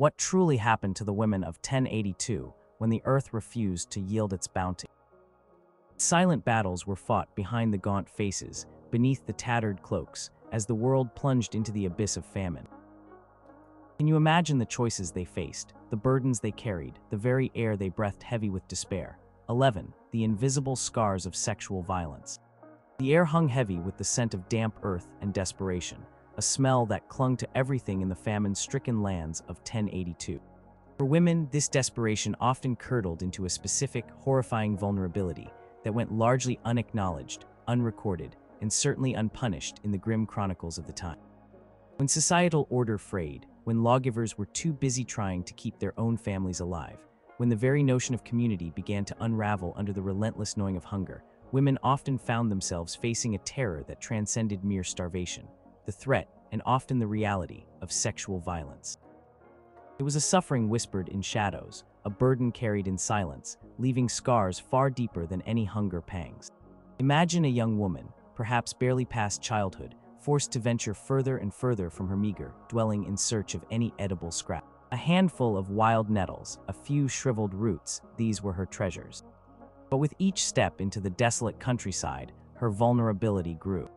What truly happened to the women of 1082 when the earth refused to yield its bounty? Silent battles were fought behind the gaunt faces, beneath the tattered cloaks, as the world plunged into the abyss of famine. Can you imagine the choices they faced, the burdens they carried, the very air they breathed heavy with despair? 11. The invisible scars of sexual violence. The air hung heavy with the scent of damp earth and desperation, a smell that clung to everything in the famine-stricken lands of 1082. For women, this desperation often curdled into a specific, horrifying vulnerability that went largely unacknowledged, unrecorded, and certainly unpunished in the grim chronicles of the time. When societal order frayed, when lawgivers were too busy trying to keep their own families alive, when the very notion of community began to unravel under the relentless gnawing of hunger, women often found themselves facing a terror that transcended mere starvation, the threat, and often the reality, of sexual violence. It was a suffering whispered in shadows, a burden carried in silence, leaving scars far deeper than any hunger pangs. Imagine a young woman, perhaps barely past childhood, forced to venture further and further from her meager dwelling in search of any edible scrap. A handful of wild nettles, a few shriveled roots, these were her treasures. But with each step into the desolate countryside, her vulnerability grew.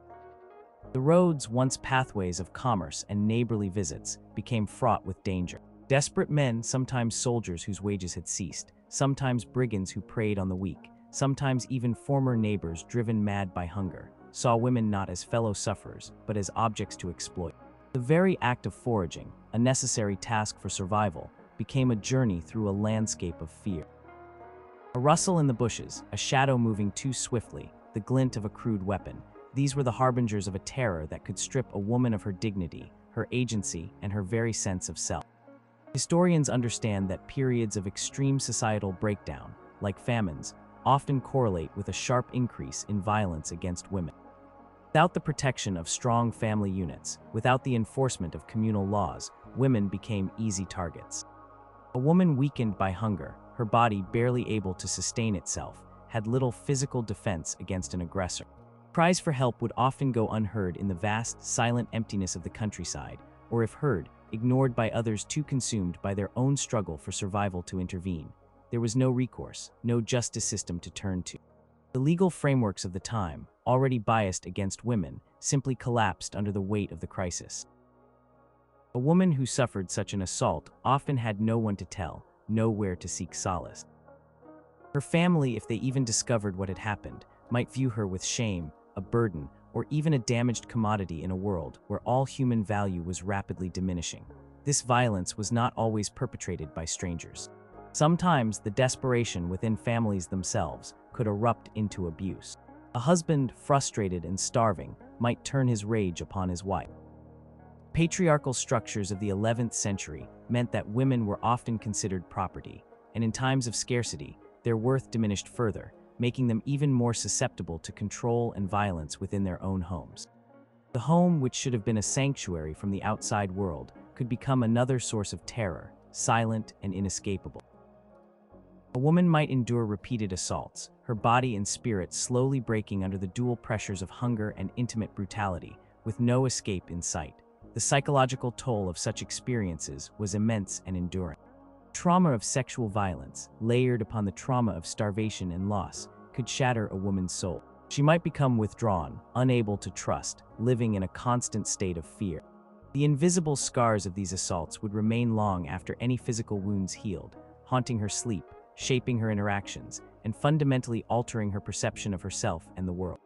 The roads, once pathways of commerce and neighborly visits, became fraught with danger. Desperate men, sometimes soldiers whose wages had ceased, sometimes brigands who preyed on the weak, sometimes even former neighbors driven mad by hunger, saw women not as fellow sufferers, but as objects to exploit. The very act of foraging, a necessary task for survival, became a journey through a landscape of fear. A rustle in the bushes, a shadow moving too swiftly, the glint of a crude weapon, these were the harbingers of a terror that could strip a woman of her dignity, her agency, and her very sense of self. Historians understand that periods of extreme societal breakdown, like famines, often correlate with a sharp increase in violence against women. Without the protection of strong family units, without the enforcement of communal laws, women became easy targets. A woman weakened by hunger, her body barely able to sustain itself, had little physical defense against an aggressor. Cries for help would often go unheard in the vast, silent emptiness of the countryside, or if heard, ignored by others too consumed by their own struggle for survival to intervene. There was no recourse, no justice system to turn to. The legal frameworks of the time, already biased against women, simply collapsed under the weight of the crisis. A woman who suffered such an assault often had no one to tell, nowhere to seek solace. Her family, if they even discovered what had happened, might view her with shame, a burden, or even a damaged commodity in a world where all human value was rapidly diminishing. This violence was not always perpetrated by strangers. Sometimes the desperation within families themselves could erupt into abuse. A husband, frustrated and starving, might turn his rage upon his wife. Patriarchal structures of the 11th century meant that women were often considered property, and in times of scarcity, their worth diminished further, making them even more susceptible to control and violence within their own homes. The home, which should have been a sanctuary from the outside world, could become another source of terror, silent and inescapable. A woman might endure repeated assaults, her body and spirit slowly breaking under the dual pressures of hunger and intimate brutality, with no escape in sight. The psychological toll of such experiences was immense and enduring. Trauma of sexual violence, layered upon the trauma of starvation and loss, could shatter a woman's soul. She might become withdrawn, unable to trust, living in a constant state of fear. The invisible scars of these assaults would remain long after any physical wounds healed, haunting her sleep, shaping her interactions, and fundamentally altering her perception of herself and the world.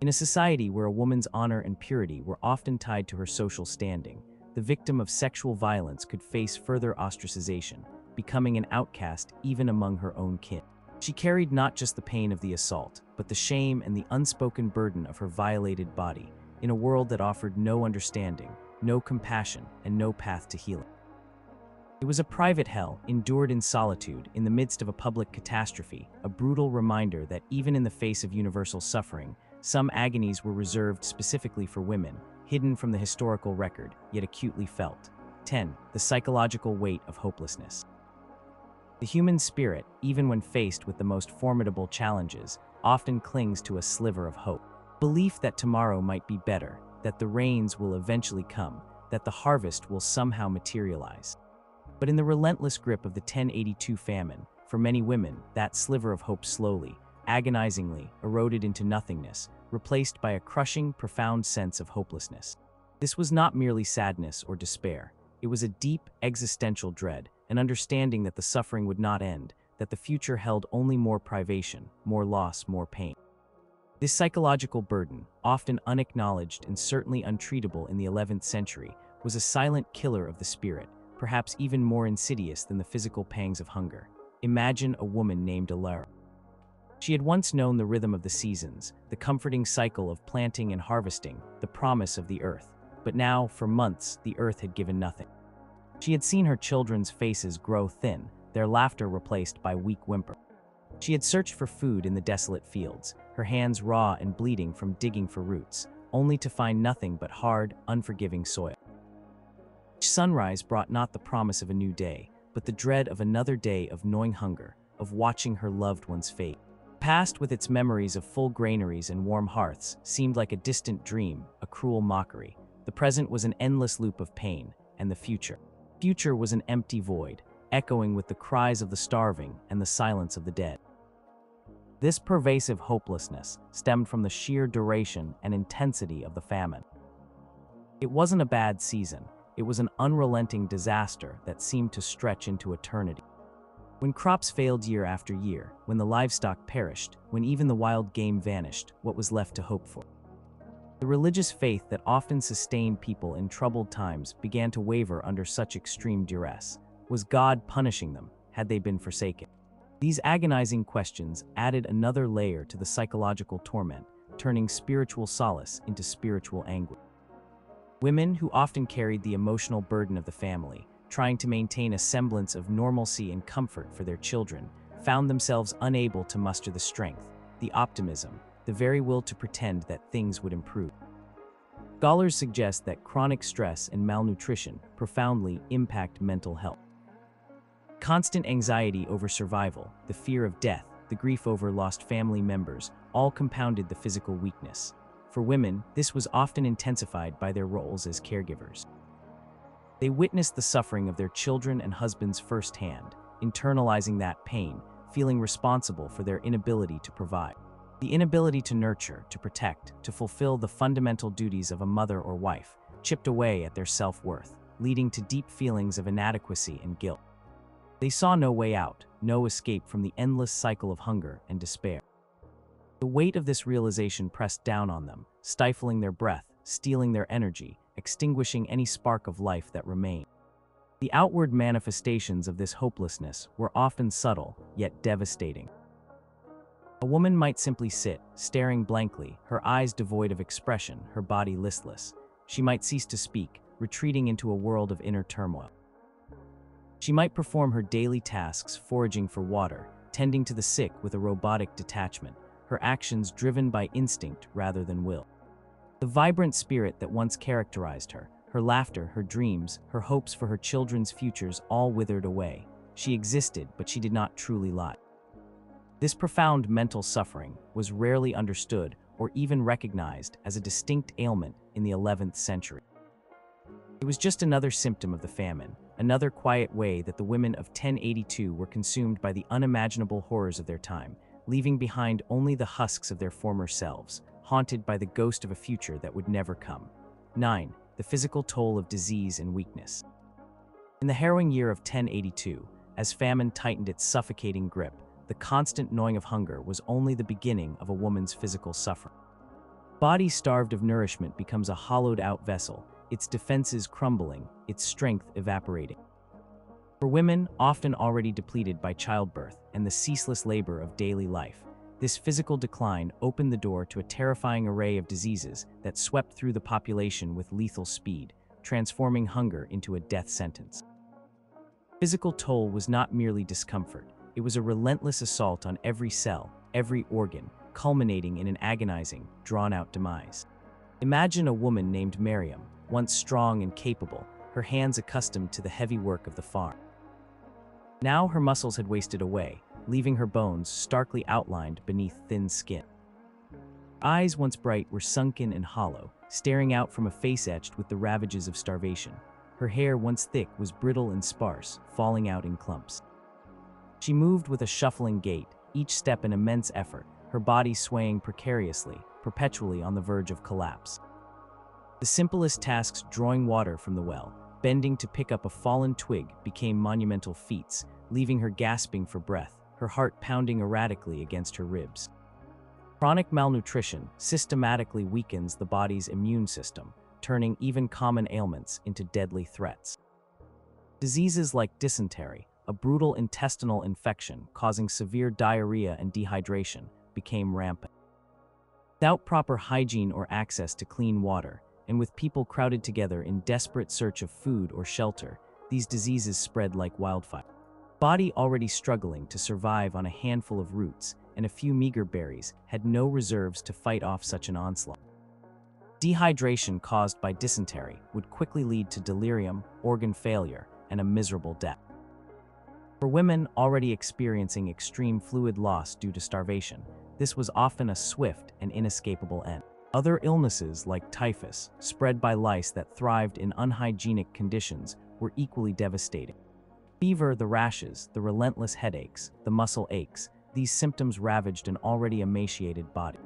In a society where a woman's honor and purity were often tied to her social standing, the victim of sexual violence could face further ostracization, becoming an outcast even among her own kin. She carried not just the pain of the assault, but the shame and the unspoken burden of her violated body, in a world that offered no understanding, no compassion, and no path to healing. It was a private hell, endured in solitude, in the midst of a public catastrophe, a brutal reminder that even in the face of universal suffering, some agonies were reserved specifically for women, hidden from the historical record, yet acutely felt. 10. The psychological weight of hopelessness. The human spirit, even when faced with the most formidable challenges, often clings to a sliver of hope. Belief that tomorrow might be better, that the rains will eventually come, that the harvest will somehow materialize. But in the relentless grip of the 1082 famine, for many women, that sliver of hope slowly, agonizingly, eroded into nothingness, replaced by a crushing, profound sense of hopelessness. This was not merely sadness or despair. It was a deep, existential dread, an understanding that the suffering would not end, that the future held only more privation, more loss, more pain. This psychological burden, often unacknowledged and certainly untreatable in the 11th century, was a silent killer of the spirit, perhaps even more insidious than the physical pangs of hunger. Imagine a woman named Alara. She had once known the rhythm of the seasons, the comforting cycle of planting and harvesting, the promise of the earth. But now, for months, the earth had given nothing. She had seen her children's faces grow thin, their laughter replaced by weak whimper. She had searched for food in the desolate fields, her hands raw and bleeding from digging for roots, only to find nothing but hard, unforgiving soil. Each sunrise brought not the promise of a new day, but the dread of another day of gnawing hunger, of watching her loved ones fade. The past, with its memories of full granaries and warm hearths, seemed like a distant dream, a cruel mockery. The present was an endless loop of pain, and the future. The future was an empty void, echoing with the cries of the starving and the silence of the dead. This pervasive hopelessness stemmed from the sheer duration and intensity of the famine. It wasn't a bad season, it was an unrelenting disaster that seemed to stretch into eternity. When crops failed year after year, when the livestock perished, when even the wild game vanished, what was left to hope for? The religious faith that often sustained people in troubled times began to waver under such extreme duress. Was God punishing them? Had they been forsaken? These agonizing questions added another layer to the psychological torment, turning spiritual solace into spiritual anguish. Women, who often carried the emotional burden of the family, trying to maintain a semblance of normalcy and comfort for their children, found themselves unable to muster the strength, the optimism, the very will to pretend that things would improve. Scholars suggest that chronic stress and malnutrition profoundly impact mental health. Constant anxiety over survival, the fear of death, the grief over lost family members, all compounded the physical weakness. For women, this was often intensified by their roles as caregivers. They witnessed the suffering of their children and husbands firsthand, internalizing that pain, feeling responsible for their inability to provide. The inability to nurture, to protect, to fulfill the fundamental duties of a mother or wife, chipped away at their self-worth, leading to deep feelings of inadequacy and guilt. They saw no way out, no escape from the endless cycle of hunger and despair. The weight of this realization pressed down on them, stifling their breath, stealing their energy, extinguishing any spark of life that remained. The outward manifestations of this hopelessness were often subtle, yet devastating. A woman might simply sit, staring blankly, her eyes devoid of expression, her body listless. She might cease to speak, retreating into a world of inner turmoil. She might perform her daily tasks, foraging for water, tending to the sick with a robotic detachment, her actions driven by instinct rather than will. The vibrant spirit that once characterized her, her laughter, her dreams, her hopes for her children's futures all withered away. She existed, but she did not truly lie. This profound mental suffering was rarely understood or even recognized as a distinct ailment in the 11th century. It was just another symptom of the famine, another quiet way that the women of 1082 were consumed by the unimaginable horrors of their time, leaving behind only the husks of their former selves, haunted by the ghost of a future that would never come. 9. The physical toll of disease and weakness. In the harrowing year of 1082, as famine tightened its suffocating grip, the constant gnawing of hunger was only the beginning of a woman's physical suffering. Body starved of nourishment becomes a hollowed-out vessel, its defenses crumbling, its strength evaporating. For women, often already depleted by childbirth and the ceaseless labor of daily life, this physical decline opened the door to a terrifying array of diseases that swept through the population with lethal speed, transforming hunger into a death sentence. Physical toll was not merely discomfort, it was a relentless assault on every cell, every organ, culminating in an agonizing, drawn-out demise. Imagine a woman named Miriam, once strong and capable, her hands accustomed to the heavy work of the farm. Now her muscles had wasted away, leaving her bones starkly outlined beneath thin skin. Her eyes, once bright, were sunken and hollow, staring out from a face etched with the ravages of starvation. Her hair, once thick, was brittle and sparse, falling out in clumps. She moved with a shuffling gait, each step an immense effort, her body swaying precariously, perpetually on the verge of collapse. The simplest tasks, drawing water from the well, bending to pick up a fallen twig, became monumental feats, leaving her gasping for breath, her heart pounding erratically against her ribs. Chronic malnutrition systematically weakens the body's immune system, turning even common ailments into deadly threats. Diseases like dysentery, a brutal intestinal infection causing severe diarrhea and dehydration, became rampant. Without proper hygiene or access to clean water, and with people crowded together in desperate search of food or shelter, these diseases spread like wildfire. The body, already struggling to survive on a handful of roots and a few meager berries, had no reserves to fight off such an onslaught. Dehydration caused by dysentery would quickly lead to delirium, organ failure, and a miserable death. For women already experiencing extreme fluid loss due to starvation, this was often a swift and inescapable end. Other illnesses like typhus, spread by lice that thrived in unhygienic conditions, were equally devastating. Fever, the rashes, the relentless headaches, the muscle aches, these symptoms ravaged an already emaciated body.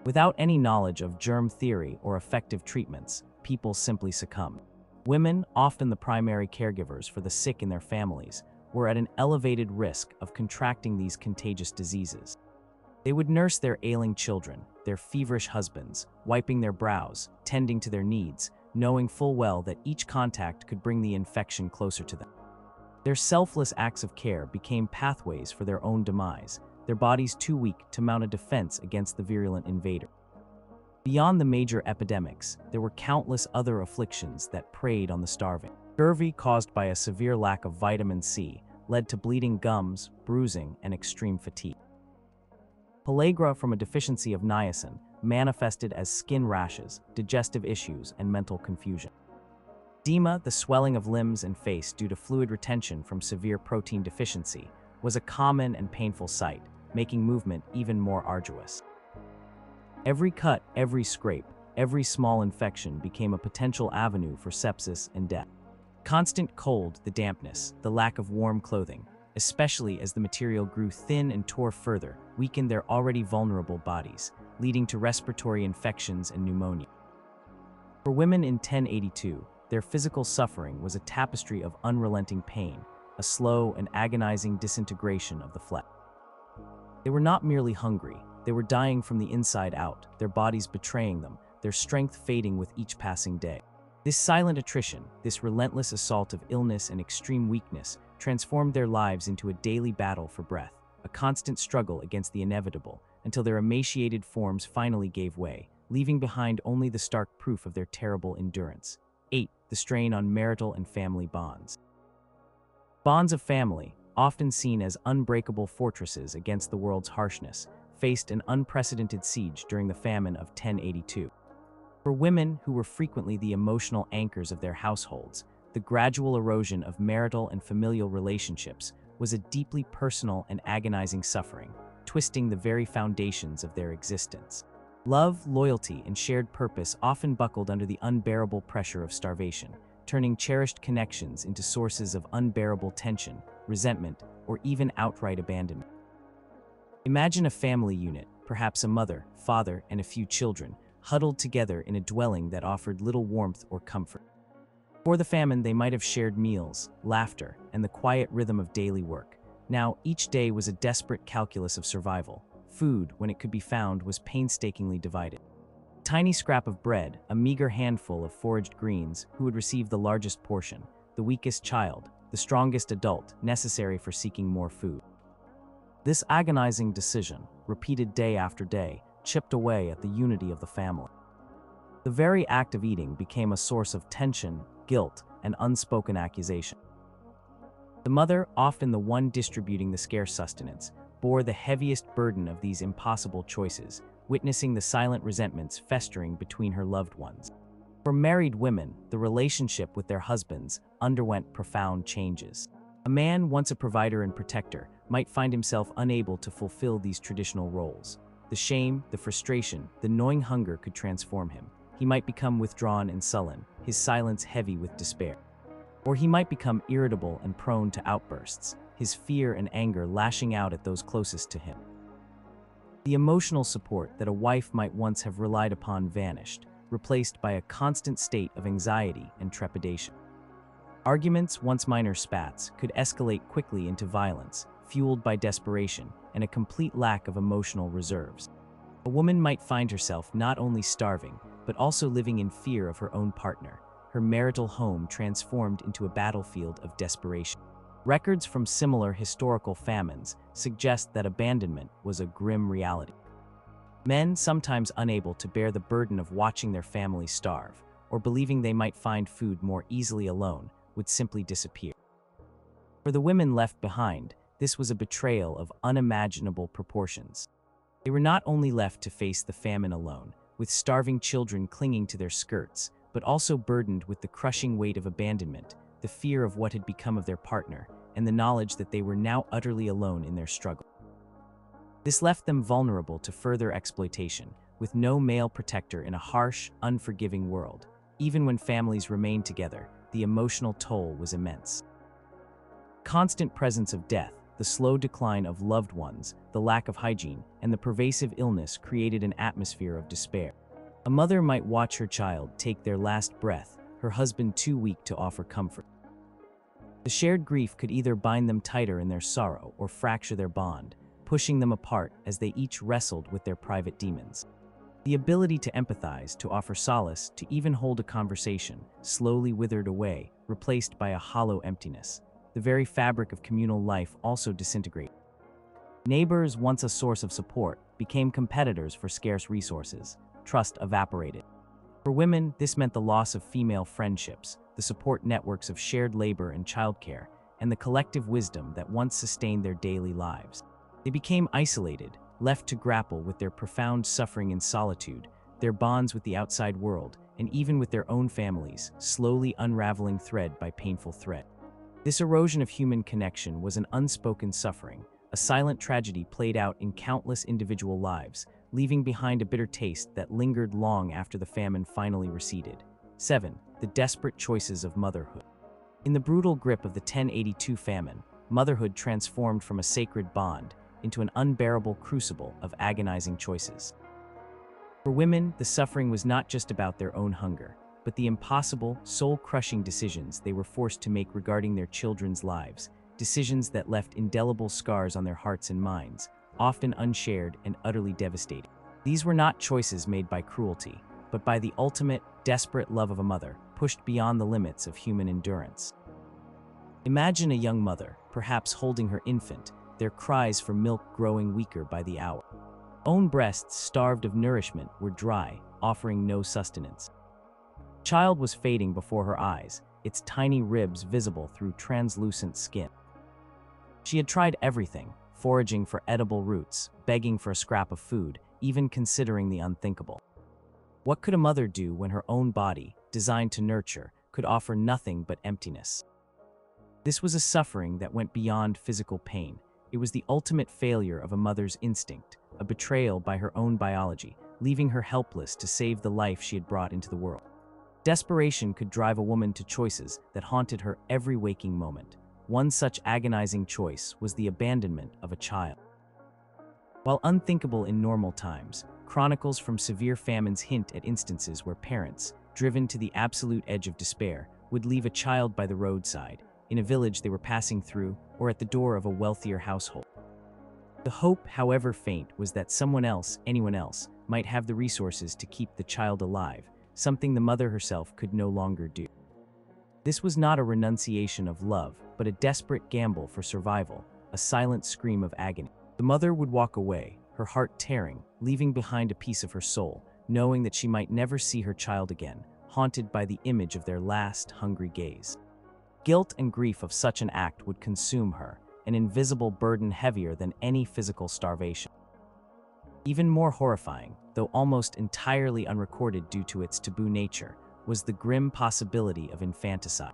Without any knowledge of germ theory or effective treatments, people simply succumbed. Women, often the primary caregivers for the sick in their families, were at an elevated risk of contracting these contagious diseases. They would nurse their ailing children, their feverish husbands, wiping their brows, tending to their needs, knowing full well that each contact could bring the infection closer to them. Their selfless acts of care became pathways for their own demise, their bodies too weak to mount a defense against the virulent invader. Beyond the major epidemics, there were countless other afflictions that preyed on the starving. Scurvy, caused by a severe lack of vitamin C, led to bleeding gums, bruising, and extreme fatigue. Pellagra, from a deficiency of niacin, manifested as skin rashes, digestive issues, and mental confusion. Edema, the swelling of limbs and face due to fluid retention from severe protein deficiency, was a common and painful sight, making movement even more arduous. Every cut, every scrape, every small infection became a potential avenue for sepsis and death. Constant cold, the dampness, the lack of warm clothing, especially as the material grew thin and tore further, weakened their already vulnerable bodies, leading to respiratory infections and pneumonia. For women in 1082, their physical suffering was a tapestry of unrelenting pain, a slow and agonizing disintegration of the flesh. They were not merely hungry, they were dying from the inside out, their bodies betraying them, their strength fading with each passing day. This silent attrition, this relentless assault of illness and extreme weakness, transformed their lives into a daily battle for breath, a constant struggle against the inevitable, until their emaciated forms finally gave way, leaving behind only the stark proof of their terrible endurance. 8. The strain on marital and family bonds. Bonds of family, often seen as unbreakable fortresses against the world's harshness, faced an unprecedented siege during the famine of 1082. For women, who were frequently the emotional anchors of their households, the gradual erosion of marital and familial relationships was a deeply personal and agonizing suffering, twisting the very foundations of their existence. Love, loyalty, and shared purpose often buckled under the unbearable pressure of starvation, turning cherished connections into sources of unbearable tension, resentment, or even outright abandonment. Imagine a family unit, perhaps a mother, father, and a few children, huddled together in a dwelling that offered little warmth or comfort. Before the famine, they might have shared meals, laughter, and the quiet rhythm of daily work. Now, each day was a desperate calculus of survival. Food, when it could be found, was painstakingly divided. A tiny scrap of bread, a meager handful of foraged greens, who would receive the largest portion, the weakest child, the strongest adult, necessary for seeking more food. This agonizing decision, repeated day after day, chipped away at the unity of the family. The very act of eating became a source of tension, guilt, and unspoken accusation. The mother, often the one distributing the scarce sustenance, bore the heaviest burden of these impossible choices, witnessing the silent resentments festering between her loved ones. For married women, the relationship with their husbands underwent profound changes. A man, once a provider and protector, might find himself unable to fulfill these traditional roles. The shame, the frustration, the gnawing hunger could transform him. He might become withdrawn and sullen, his silence heavy with despair. Or he might become irritable and prone to outbursts, his fear and anger lashing out at those closest to him. The emotional support that a wife might once have relied upon vanished, replaced by a constant state of anxiety and trepidation. Arguments, once minor spats, could escalate quickly into violence, fueled by desperation and a complete lack of emotional reserves. A woman might find herself not only starving, but also living in fear of her own partner, her marital home transformed into a battlefield of desperation. Records from similar historical famines suggest that abandonment was a grim reality. Men, sometimes unable to bear the burden of watching their family starve, or believing they might find food more easily alone, would simply disappear. For the women left behind, this was a betrayal of unimaginable proportions. They were not only left to face the famine alone, with starving children clinging to their skirts, but also burdened with the crushing weight of abandonment, the fear of what had become of their partner, and the knowledge that they were now utterly alone in their struggle. This left them vulnerable to further exploitation, with no male protector in a harsh, unforgiving world. Even when families remained together, the emotional toll was immense. Constant presence of death, the slow decline of loved ones, the lack of hygiene, and the pervasive illness created an atmosphere of despair. A mother might watch her child take their last breath, her husband too weak to offer comfort. The shared grief could either bind them tighter in their sorrow or fracture their bond, pushing them apart as they each wrestled with their private demons. The ability to empathize, to offer solace, to even hold a conversation, slowly withered away, replaced by a hollow emptiness. The very fabric of communal life also disintegrated. Neighbors, once a source of support, became competitors for scarce resources. Trust evaporated. For women, this meant the loss of female friendships, the support networks of shared labor and childcare, and the collective wisdom that once sustained their daily lives. They became isolated, left to grapple with their profound suffering in solitude, their bonds with the outside world, and even with their own families, slowly unraveling thread by painful thread. This erosion of human connection was an unspoken suffering, a silent tragedy played out in countless individual lives, leaving behind a bitter taste that lingered long after the famine finally receded. 7. The desperate choices of motherhood. In the brutal grip of the 1082 famine, motherhood transformed from a sacred bond into an unbearable crucible of agonizing choices. For women, the suffering was not just about their own hunger, but the impossible, soul-crushing decisions they were forced to make regarding their children's lives, decisions that left indelible scars on their hearts and minds, often unshared and utterly devastating. These were not choices made by cruelty, but by the ultimate, desperate love of a mother, pushed beyond the limits of human endurance. Imagine a young mother, perhaps holding her infant, their cries for milk growing weaker by the hour. Own breasts, starved of nourishment, were dry, offering no sustenance. Child was fading before her eyes, its tiny ribs visible through translucent skin. She had tried everything, foraging for edible roots, begging for a scrap of food, even considering the unthinkable. What could a mother do when her own body, designed to nurture, could offer nothing but emptiness? This was a suffering that went beyond physical pain. It was the ultimate failure of a mother's instinct, a betrayal by her own biology, leaving her helpless to save the life she had brought into the world. Desperation could drive a woman to choices that haunted her every waking moment. One such agonizing choice was the abandonment of a child. While unthinkable in normal times, chronicles from severe famines hint at instances where parents, driven to the absolute edge of despair, would leave a child by the roadside, in a village they were passing through, or at the door of a wealthier household. The hope, however faint, was that someone else, anyone else, might have the resources to keep the child alive, something the mother herself could no longer do. This was not a renunciation of love, but a desperate gamble for survival, a silent scream of agony. The mother would walk away, her heart tearing, leaving behind a piece of her soul, knowing that she might never see her child again, haunted by the image of their last hungry gaze. Guilt and grief of such an act would consume her, an invisible burden heavier than any physical starvation. Even more horrifying, though almost entirely unrecorded due to its taboo nature, was the grim possibility of infanticide.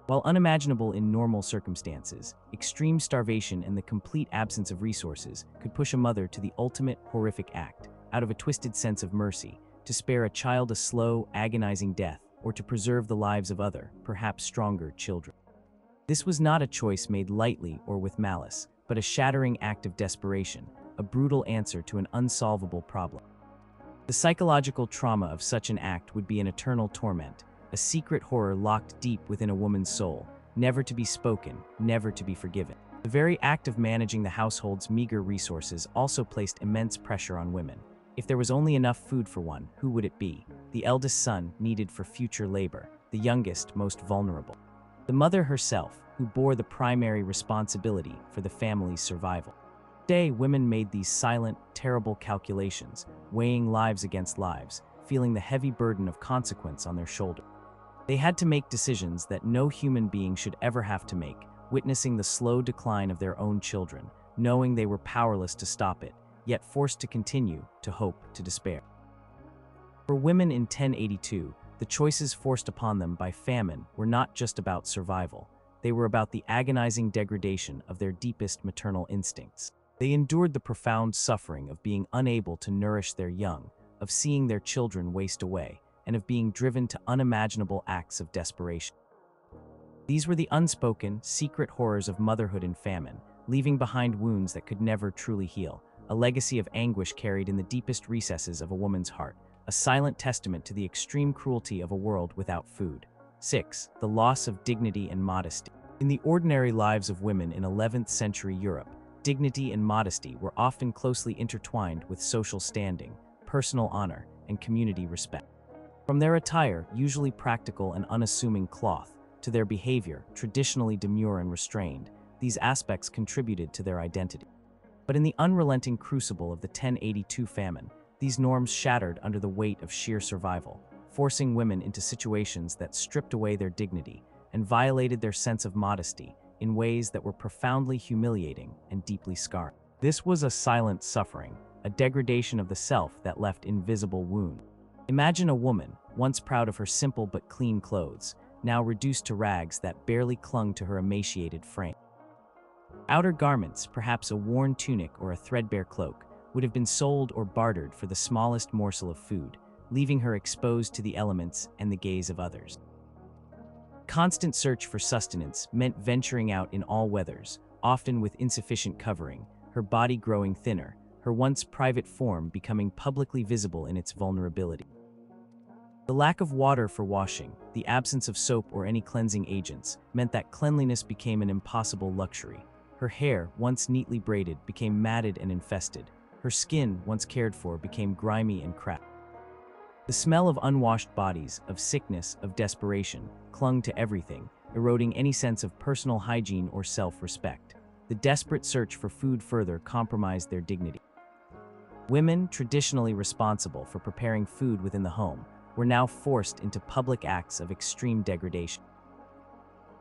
While unimaginable in normal circumstances, extreme starvation and the complete absence of resources could push a mother to the ultimate horrific act, out of a twisted sense of mercy, to spare a child a slow, agonizing death, or to preserve the lives of other, perhaps stronger, children. This was not a choice made lightly or with malice, but a shattering act of desperation, a brutal answer to an unsolvable problem. The psychological trauma of such an act would be an eternal torment, a secret horror locked deep within a woman's soul, never to be spoken, never to be forgiven. The very act of managing the household's meager resources also placed immense pressure on women. If there was only enough food for one, who would it be? The eldest son, needed for future labor, the youngest, most vulnerable. The mother herself, who bore the primary responsibility for the family's survival. Today, women made these silent, terrible calculations, weighing lives against lives, feeling the heavy burden of consequence on their shoulders. They had to make decisions that no human being should ever have to make, witnessing the slow decline of their own children, knowing they were powerless to stop it, yet forced to continue, to hope, to despair. For women in 1082, the choices forced upon them by famine were not just about survival. They were about the agonizing degradation of their deepest maternal instincts. They endured the profound suffering of being unable to nourish their young, of seeing their children waste away, and of being driven to unimaginable acts of desperation. These were the unspoken, secret horrors of motherhood in famine, leaving behind wounds that could never truly heal, a legacy of anguish carried in the deepest recesses of a woman's heart, a silent testament to the extreme cruelty of a world without food. 6. The loss of dignity and modesty. In the ordinary lives of women in 11th century Europe, dignity and modesty were often closely intertwined with social standing, personal honor, and community respect. From their attire, usually practical and unassuming cloth, to their behavior, traditionally demure and restrained, these aspects contributed to their identity. But in the unrelenting crucible of the 1082 famine, these norms shattered under the weight of sheer survival, forcing women into situations that stripped away their dignity and violated their sense of modesty in ways that were profoundly humiliating and deeply scarring. This was a silent suffering, a degradation of the self that left invisible wounds. Imagine a woman, once proud of her simple but clean clothes, now reduced to rags that barely clung to her emaciated frame. Outer garments, perhaps a worn tunic or a threadbare cloak, would have been sold or bartered for the smallest morsel of food, leaving her exposed to the elements and the gaze of others. Constant search for sustenance meant venturing out in all weathers, often with insufficient covering, her body growing thinner, her once private form becoming publicly visible in its vulnerability. The lack of water for washing, the absence of soap or any cleansing agents, meant that cleanliness became an impossible luxury. Her hair, once neatly braided, became matted and infested. Her skin, once cared for, became grimy and cracked. The smell of unwashed bodies, of sickness, of desperation, clung to everything, eroding any sense of personal hygiene or self-respect. The desperate search for food further compromised their dignity. Women, traditionally responsible for preparing food within the home, were now forced into public acts of extreme degradation.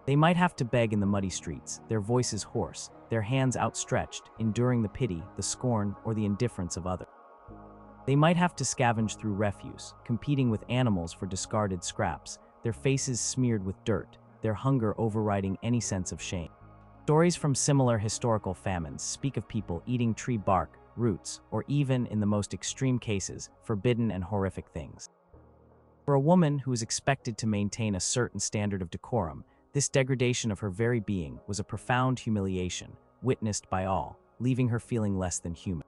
They might have to beg in the muddy streets, their voices hoarse, their hands outstretched, enduring the pity, the scorn, or the indifference of others. They might have to scavenge through refuse, competing with animals for discarded scraps, their faces smeared with dirt, their hunger overriding any sense of shame. Stories from similar historical famines speak of people eating tree bark, roots, or even, in the most extreme cases, forbidden and horrific things. For a woman who was expected to maintain a certain standard of decorum, this degradation of her very being was a profound humiliation, witnessed by all, leaving her feeling less than human.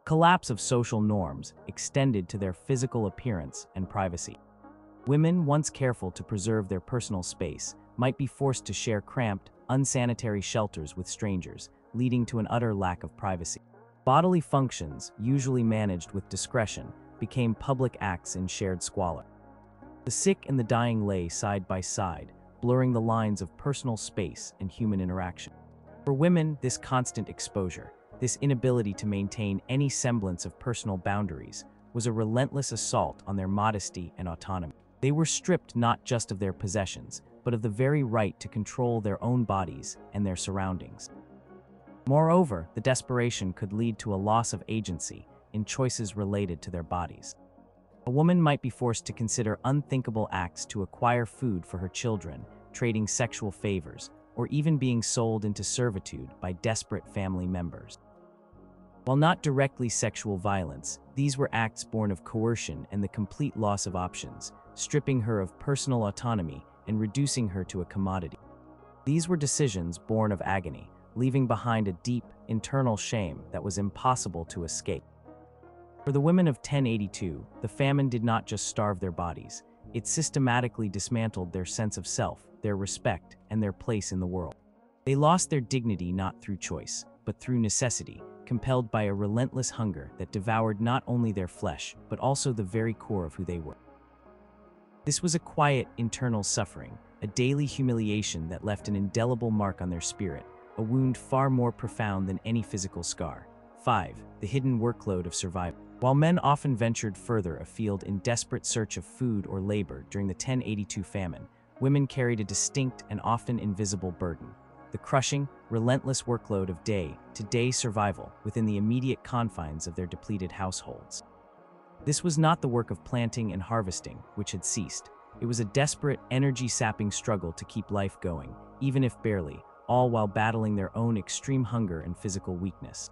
Collapse of social norms extended to their physical appearance and privacy. Women, once careful to preserve their personal space, might be forced to share cramped, unsanitary shelters with strangers, leading to an utter lack of privacy. Bodily functions, usually managed with discretion, became public acts in shared squalor. The sick and the dying lay side by side, blurring the lines of personal space and human interaction. For women, this constant exposure, this inability to maintain any semblance of personal boundaries, was a relentless assault on their modesty and autonomy. They were stripped not just of their possessions, but of the very right to control their own bodies and their surroundings. Moreover, the desperation could lead to a loss of agency in choices related to their bodies. A woman might be forced to consider unthinkable acts to acquire food for her children, trading sexual favors, or even being sold into servitude by desperate family members. While not directly sexual violence, these were acts born of coercion and the complete loss of options, stripping her of personal autonomy and reducing her to a commodity. These were decisions born of agony, leaving behind a deep, internal shame that was impossible to escape. For the women of 1082, the famine did not just starve their bodies, it systematically dismantled their sense of self, their respect, and their place in the world. They lost their dignity not through choice, but through necessity, compelled by a relentless hunger that devoured not only their flesh, but also the very core of who they were. This was a quiet, internal suffering, a daily humiliation that left an indelible mark on their spirit, a wound far more profound than any physical scar. 5. The hidden workload of survival. While men often ventured further afield in desperate search of food or labor during the 1082 famine, women carried a distinct and often invisible burden: the crushing, relentless workload of day-to-day survival within the immediate confines of their depleted households. This was not the work of planting and harvesting, which had ceased. It was a desperate, energy-sapping struggle to keep life going, even if barely, all while battling their own extreme hunger and physical weakness.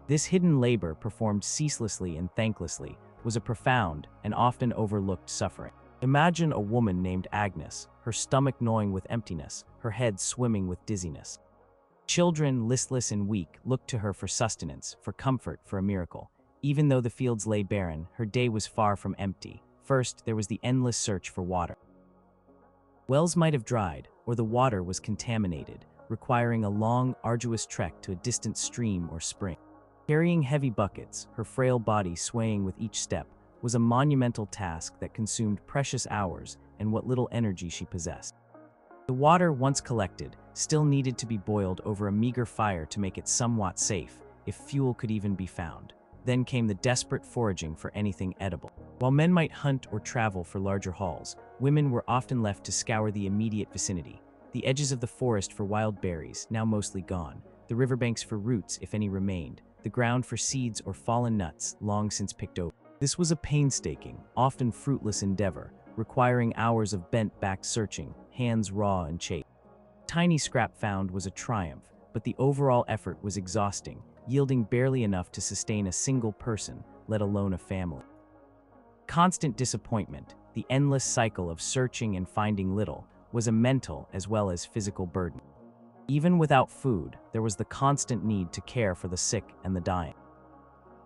This hidden labor, performed ceaselessly and thanklessly, was a profound and often overlooked suffering. Imagine a woman named Agnes, her stomach gnawing with emptiness, her head swimming with dizziness. Children, listless and weak, looked to her for sustenance, for comfort, for a miracle. Even though the fields lay barren, her day was far from empty. First, there was the endless search for water. Wells might have dried, or the water was contaminated, requiring a long, arduous trek to a distant stream or spring. Carrying heavy buckets, her frail body swaying with each step, was a monumental task that consumed precious hours and what little energy she possessed. The water, once collected, still needed to be boiled over a meager fire to make it somewhat safe, if fuel could even be found. Then came the desperate foraging for anything edible. While men might hunt or travel for larger hauls, women were often left to scour the immediate vicinity. The edges of the forest for wild berries, now mostly gone, the riverbanks for roots, if any remained, the ground for seeds or fallen nuts, long since picked over. This was a painstaking, often fruitless endeavor, requiring hours of bent-back searching, hands raw and chafed. Tiny scrap found was a triumph, but the overall effort was exhausting, yielding barely enough to sustain a single person, let alone a family. Constant disappointment, the endless cycle of searching and finding little, was a mental as well as physical burden. Even without food, there was the constant need to care for the sick and the dying.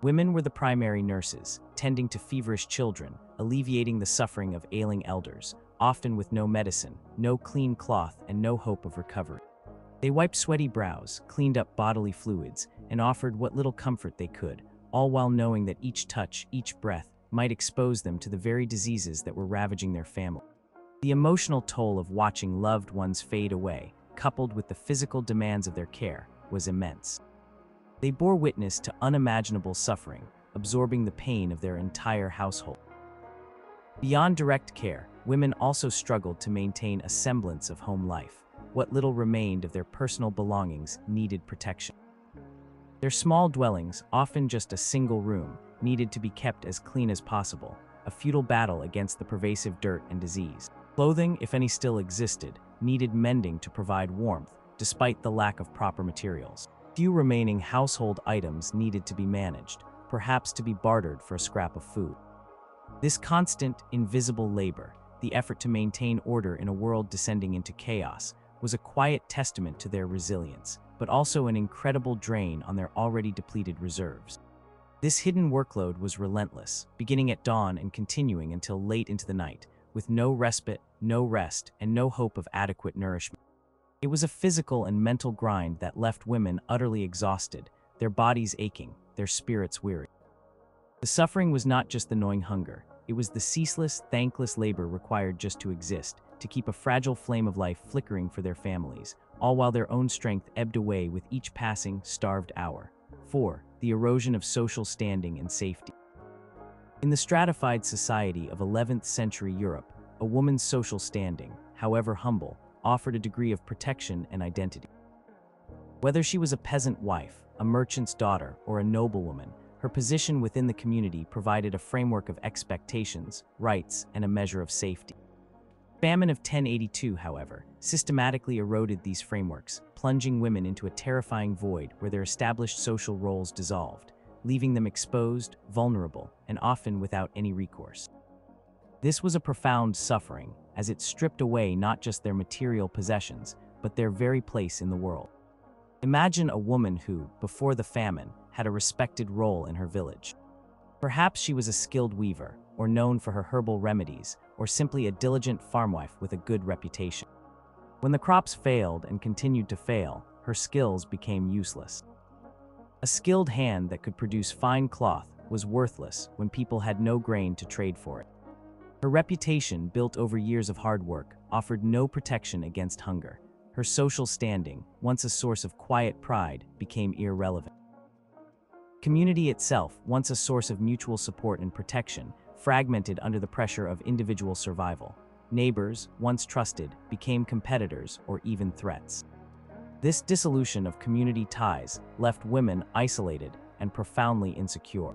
Women were the primary nurses, tending to feverish children, alleviating the suffering of ailing elders, often with no medicine, no clean cloth, and no hope of recovery. They wiped sweaty brows, cleaned up bodily fluids, and offered what little comfort they could, all while knowing that each touch, each breath, might expose them to the very diseases that were ravaging their family. The emotional toll of watching loved ones fade away, coupled with the physical demands of their care, was immense. They bore witness to unimaginable suffering, absorbing the pain of their entire household. Beyond direct care, women also struggled to maintain a semblance of home life. What little remained of their personal belongings needed protection. Their small dwellings, often just a single room, needed to be kept as clean as possible, a futile battle against the pervasive dirt and disease. Clothing, if any still existed, needed mending to provide warmth, despite the lack of proper materials. Few remaining household items needed to be managed, perhaps to be bartered for a scrap of food. This constant, invisible labor, the effort to maintain order in a world descending into chaos, was a quiet testament to their resilience, but also an incredible drain on their already depleted reserves. This hidden workload was relentless, beginning at dawn and continuing until late into the night, with no respite, no rest, and no hope of adequate nourishment. It was a physical and mental grind that left women utterly exhausted, their bodies aching, their spirits weary. The suffering was not just the gnawing hunger, it was the ceaseless, thankless labor required just to exist, to keep a fragile flame of life flickering for their families, all while their own strength ebbed away with each passing, starved hour. 4. The erosion of social standing and safety. In the stratified society of 11th century Europe, a woman's social standing, however humble, offered a degree of protection and identity. Whether she was a peasant wife, a merchant's daughter, or a noblewoman, her position within the community provided a framework of expectations, rights, and a measure of safety. The famine of 1082, however, systematically eroded these frameworks, plunging women into a terrifying void where their established social roles dissolved, leaving them exposed, vulnerable, and often without any recourse. This was a profound suffering, as it stripped away not just their material possessions, but their very place in the world. Imagine a woman who, before the famine, had a respected role in her village. Perhaps she was a skilled weaver, or known for her herbal remedies, or simply a diligent farmwife with a good reputation. When the crops failed and continued to fail, her skills became useless. A skilled hand that could produce fine cloth was worthless when people had no grain to trade for it. Her reputation, built over years of hard work, offered no protection against hunger. Her social standing, once a source of quiet pride, became irrelevant. Community itself, once a source of mutual support and protection, fragmented under the pressure of individual survival. Neighbors, once trusted, became competitors or even threats. This dissolution of community ties left women isolated and profoundly insecure.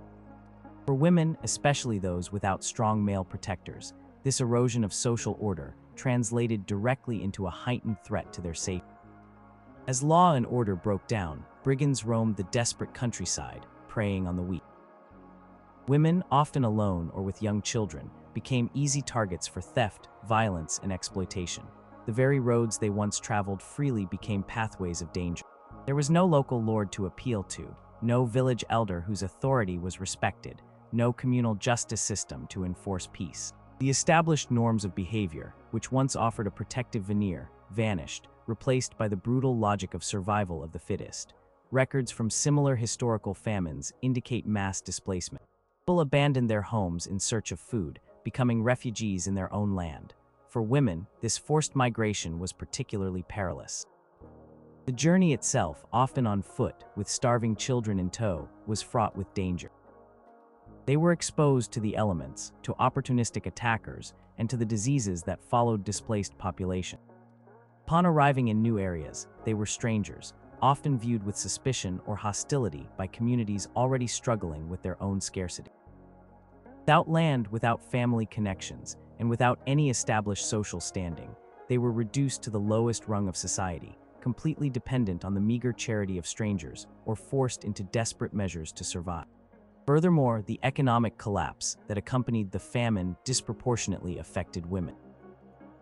For women, especially those without strong male protectors, this erosion of social order translated directly into a heightened threat to their safety. As law and order broke down, brigands roamed the desperate countryside, preying on the weak. Women, often alone or with young children, became easy targets for theft, violence, and exploitation. The very roads they once traveled freely became pathways of danger. There was no local lord to appeal to, no village elder whose authority was respected, no communal justice system to enforce peace. The established norms of behavior, which once offered a protective veneer, vanished, replaced by the brutal logic of survival of the fittest. Records from similar historical famines indicate mass displacement. People abandoned their homes in search of food, becoming refugees in their own land. For women, this forced migration was particularly perilous. The journey itself, often on foot, with starving children in tow, was fraught with danger. They were exposed to the elements, to opportunistic attackers, and to the diseases that followed displaced population. Upon arriving in new areas, they were strangers, often viewed with suspicion or hostility by communities already struggling with their own scarcity. Without land, without family connections, and without any established social standing, they were reduced to the lowest rung of society, completely dependent on the meager charity of strangers, or forced into desperate measures to survive. Furthermore, the economic collapse that accompanied the famine disproportionately affected women.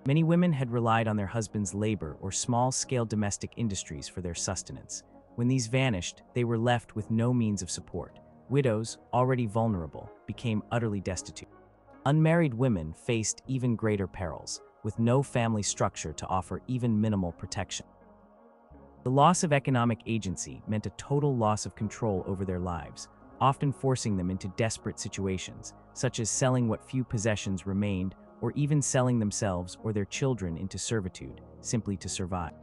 Many women had relied on their husbands' labor or small-scale domestic industries for their sustenance. When these vanished, they were left with no means of support. Widows, already vulnerable, became utterly destitute. Unmarried women faced even greater perils, with no family structure to offer even minimal protection. The loss of economic agency meant a total loss of control over their lives, often forcing them into desperate situations, such as selling what few possessions remained or even selling themselves or their children into servitude, simply to survive.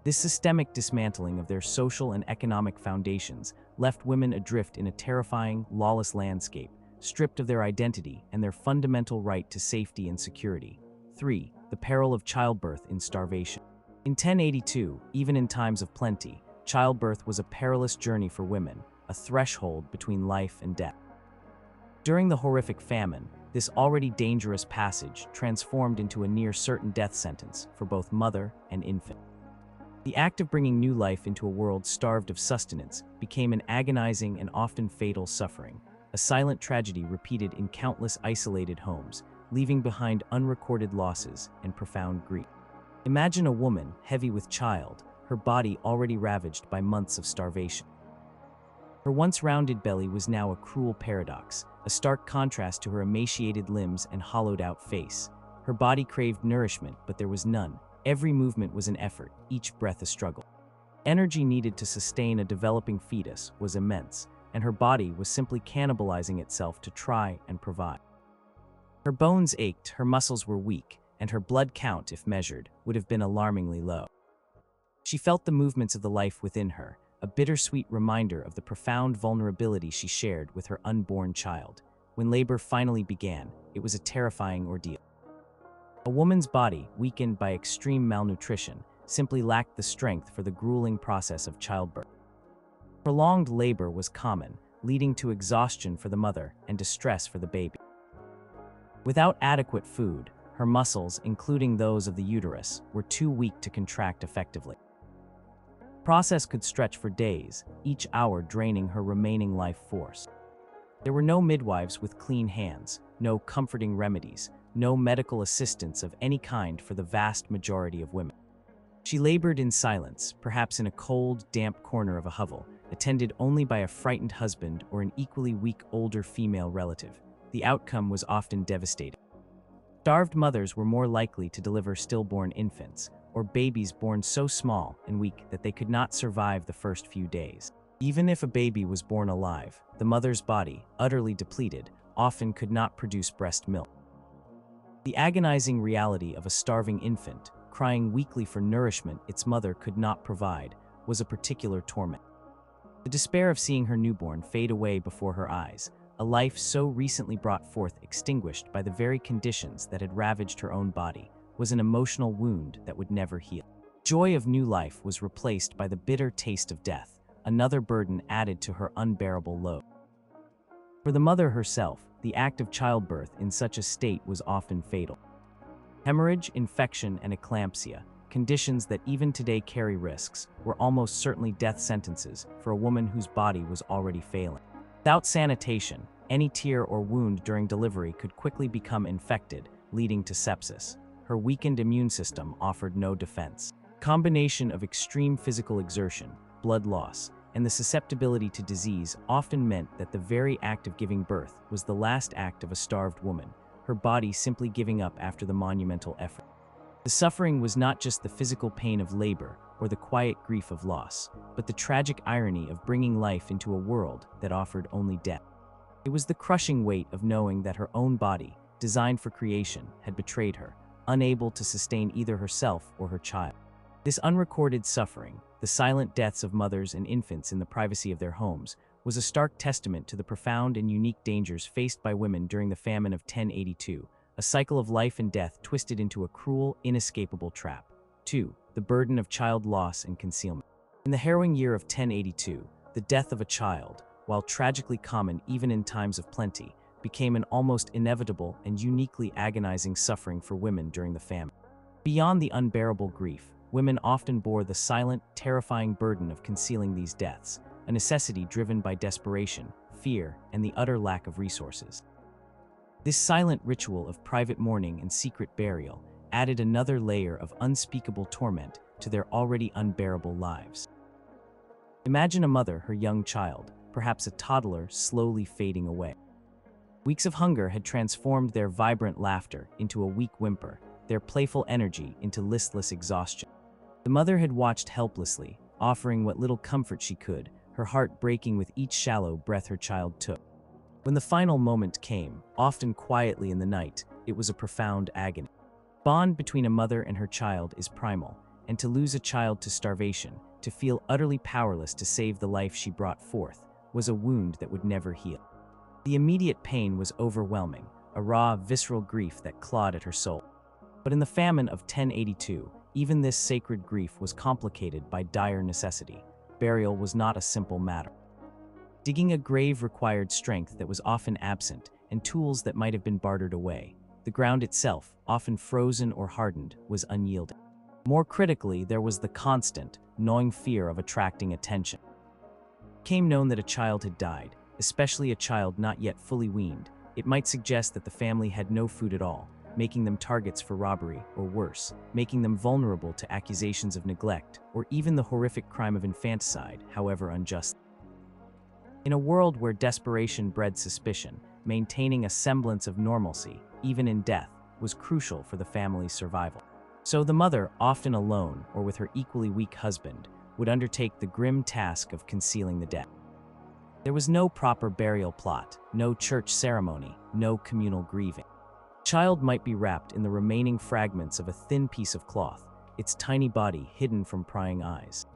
This systemic dismantling of their social and economic foundations left women adrift in a terrifying, lawless landscape, stripped of their identity and their fundamental right to safety and security. 3. The peril of childbirth in starvation. In 1082, even in times of plenty, childbirth was a perilous journey for women, a threshold between life and death. During the horrific famine, this already dangerous passage transformed into a near-certain death sentence for both mother and infant. The act of bringing new life into a world starved of sustenance became an agonizing and often fatal suffering, a silent tragedy repeated in countless isolated homes, leaving behind unrecorded losses and profound grief. Imagine a woman heavy with child, her body already ravaged by months of starvation. Her once rounded belly was now a cruel paradox, a stark contrast to her emaciated limbs and hollowed-out face. Her body craved nourishment, but there was none. Every movement was an effort, each breath a struggle. Energy needed to sustain a developing fetus was immense, and her body was simply cannibalizing itself to try and provide. Her bones ached, her muscles were weak, and her blood count, if measured, would have been alarmingly low. She felt the movements of the life within her, a bittersweet reminder of the profound vulnerability she shared with her unborn child. When labor finally began, it was a terrifying ordeal. A woman's body, weakened by extreme malnutrition, simply lacked the strength for the grueling process of childbirth. Prolonged labor was common, leading to exhaustion for the mother and distress for the baby. Without adequate food, her muscles, including those of the uterus, were too weak to contract effectively. The process could stretch for days, each hour draining her remaining life force. There were no midwives with clean hands, no comforting remedies, no medical assistance of any kind for the vast majority of women. She labored in silence, perhaps in a cold, damp corner of a hovel, attended only by a frightened husband or an equally weak older female relative. The outcome was often devastating. Starved mothers were more likely to deliver stillborn infants, or babies born so small and weak that they could not survive the first few days. Even if a baby was born alive, the mother's body, utterly depleted, often could not produce breast milk. The agonizing reality of a starving infant, crying weakly for nourishment its mother could not provide, was a particular torment. The despair of seeing her newborn fade away before her eyes, a life so recently brought forth extinguished by the very conditions that had ravaged her own body, was an emotional wound that would never heal. Joy of new life was replaced by the bitter taste of death, another burden added to her unbearable load. For the mother herself, the act of childbirth in such a state was often fatal. Hemorrhage, infection, and eclampsia, conditions that even today carry risks, were almost certainly death sentences for a woman whose body was already failing. Without sanitation, any tear or wound during delivery could quickly become infected, leading to sepsis. Her weakened immune system offered no defense. Combination of extreme physical exertion, blood loss, and the susceptibility to disease often meant that the very act of giving birth was the last act of a starved woman, her body simply giving up after the monumental effort. The suffering was not just the physical pain of labor or the quiet grief of loss, but the tragic irony of bringing life into a world that offered only death. It was the crushing weight of knowing that her own body, designed for creation, had betrayed her, unable to sustain either herself or her child. This unrecorded suffering, the silent deaths of mothers and infants in the privacy of their homes, was a stark testament to the profound and unique dangers faced by women during the famine of 1082, a cycle of life and death twisted into a cruel, inescapable trap. 2. The burden of child loss and concealment. In the harrowing year of 1082, the death of a child, while tragically common even in times of plenty, became an almost inevitable and uniquely agonizing suffering for women during the famine. Beyond the unbearable grief, women often bore the silent, terrifying burden of concealing these deaths, a necessity driven by desperation, fear, and the utter lack of resources. This silent ritual of private mourning and secret burial added another layer of unspeakable torment to their already unbearable lives. Imagine a mother, her young child, perhaps a toddler, slowly fading away. Weeks of hunger had transformed their vibrant laughter into a weak whimper, their playful energy into listless exhaustion. The mother had watched helplessly, offering what little comfort she could, her heart breaking with each shallow breath her child took. When the final moment came, often quietly in the night, it was a profound agony. The bond between a mother and her child is primal, and to lose a child to starvation, to feel utterly powerless to save the life she brought forth, was a wound that would never heal. The immediate pain was overwhelming, a raw, visceral grief that clawed at her soul. But in the famine of 1082, even this sacred grief was complicated by dire necessity. Burial was not a simple matter. Digging a grave required strength that was often absent and tools that might have been bartered away. The ground itself, often frozen or hardened, was unyielding. More critically, there was the constant, gnawing fear of attracting attention. It became known that a child had died, especially a child not yet fully weaned. It might suggest that the family had no food at all, making them targets for robbery, or worse, making them vulnerable to accusations of neglect, or even the horrific crime of infanticide, however unjust. In a world where desperation bred suspicion, maintaining a semblance of normalcy, even in death, was crucial for the family's survival. So the mother, often alone or with her equally weak husband, would undertake the grim task of concealing the dead. There was no proper burial plot, no church ceremony, no communal grieving. The child might be wrapped in the remaining fragments of a thin piece of cloth, its tiny body hidden from prying eyes.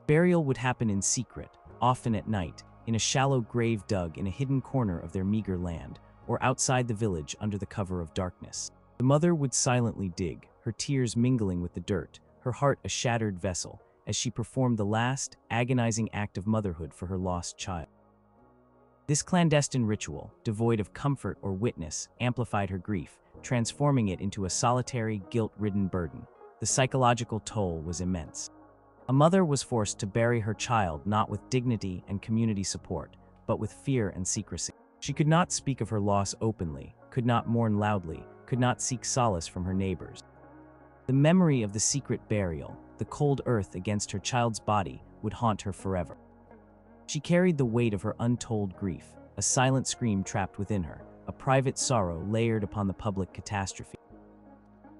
Burial would happen in secret, often at night, in a shallow grave dug in a hidden corner of their meager land, or outside the village under the cover of darkness. The mother would silently dig, her tears mingling with the dirt, her heart a shattered vessel, as she performed the last, agonizing act of motherhood for her lost child. This clandestine ritual, devoid of comfort or witness, amplified her grief, transforming it into a solitary, guilt-ridden burden. The psychological toll was immense. A mother was forced to bury her child not with dignity and community support, but with fear and secrecy. She could not speak of her loss openly, could not mourn loudly, could not seek solace from her neighbors. The memory of the secret burial, the cold earth against her child's body, would haunt her forever. She carried the weight of her untold grief, a silent scream trapped within her, a private sorrow layered upon the public catastrophe.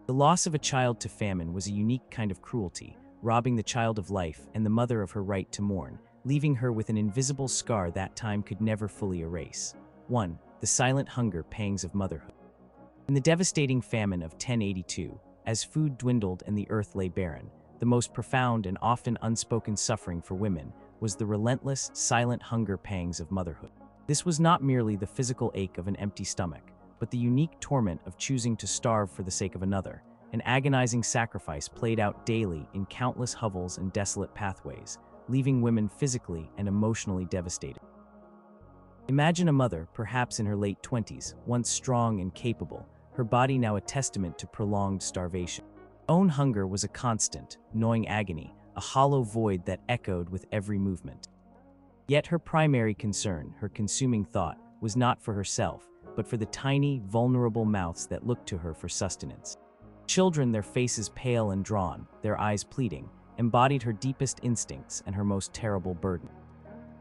The loss of a child to famine was a unique kind of cruelty, robbing the child of life and the mother of her right to mourn, leaving her with an invisible scar that time could never fully erase. 1. The silent hunger pangs of motherhood. In the devastating famine of 1082, as food dwindled and the earth lay barren, the most profound and often unspoken suffering for women was the relentless, silent hunger pangs of motherhood. This was not merely the physical ache of an empty stomach, but the unique torment of choosing to starve for the sake of another, an agonizing sacrifice played out daily in countless hovels and desolate pathways, leaving women physically and emotionally devastated. Imagine a mother, perhaps in her late 20s, once strong and capable, her body now a testament to prolonged starvation. Her own hunger was a constant, gnawing agony, a hollow void that echoed with every movement. Yet her primary concern, her consuming thought, was not for herself, but for the tiny, vulnerable mouths that looked to her for sustenance. Children, their faces pale and drawn, their eyes pleading, embodied her deepest instincts and her most terrible burden.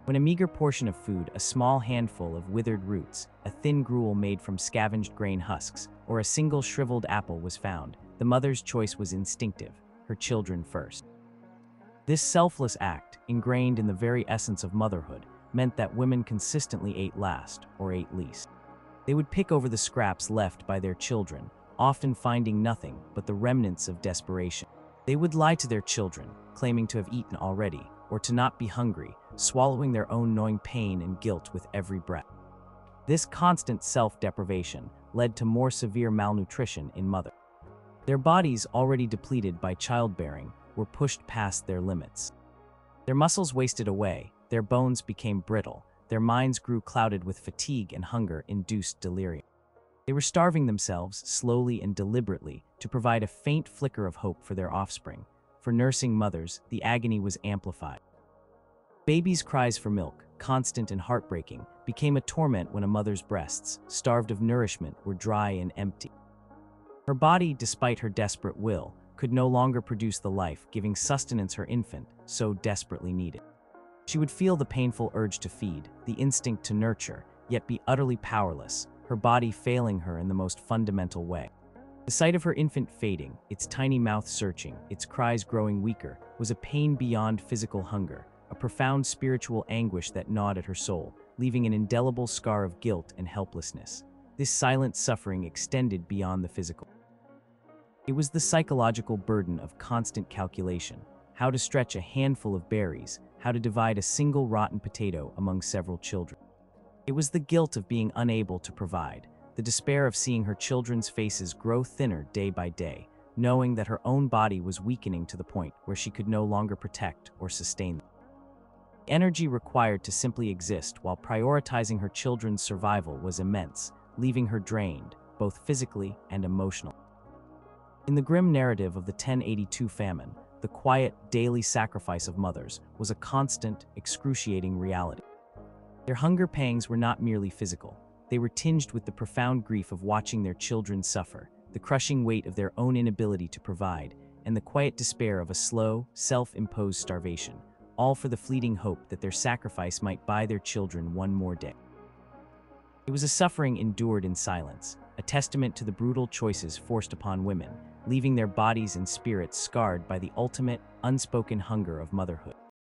When a meager portion of food, a small handful of withered roots, a thin gruel made from scavenged grain husks, or a single shriveled apple was found, the mother's choice was instinctive, her children first. This selfless act, ingrained in the very essence of motherhood, meant that women consistently ate last, or ate least. They would pick over the scraps left by their children, often finding nothing but the remnants of desperation. They would lie to their children, claiming to have eaten already, or to not be hungry, swallowing their own gnawing pain and guilt with every breath. This constant self-deprivation led to more severe malnutrition in mothers. Their bodies, already depleted by childbearing, were pushed past their limits. Their muscles wasted away, their bones became brittle, their minds grew clouded with fatigue and hunger-induced delirium. They were starving themselves slowly and deliberately to provide a faint flicker of hope for their offspring. For nursing mothers, the agony was amplified. Babies' cries for milk, constant and heartbreaking, became a torment when a mother's breasts, starved of nourishment, were dry and empty. Her body, despite her desperate will, could no longer produce the life-giving sustenance her infant so desperately needed. She would feel the painful urge to feed, the instinct to nurture, yet be utterly powerless, her body failing her in the most fundamental way. The sight of her infant fading, its tiny mouth searching, its cries growing weaker, was a pain beyond physical hunger, a profound spiritual anguish that gnawed at her soul, leaving an indelible scar of guilt and helplessness. This silent suffering extended beyond the physical. It was the psychological burden of constant calculation, how to stretch a handful of berries, how to divide a single rotten potato among several children. It was the guilt of being unable to provide, the despair of seeing her children's faces grow thinner day by day, knowing that her own body was weakening to the point where she could no longer protect or sustain them. The energy required to simply exist while prioritizing her children's survival was immense, leaving her drained, both physically and emotionally. In the grim narrative of the 1082 famine, the quiet, daily sacrifice of mothers was a constant, excruciating reality. Their hunger pangs were not merely physical. They were tinged with the profound grief of watching their children suffer, the crushing weight of their own inability to provide, and the quiet despair of a slow, self-imposed starvation, all for the fleeting hope that their sacrifice might buy their children one more day. It was a suffering endured in silence, a testament to the brutal choices forced upon women, leaving their bodies and spirits scarred by the ultimate, unspoken hunger of motherhood.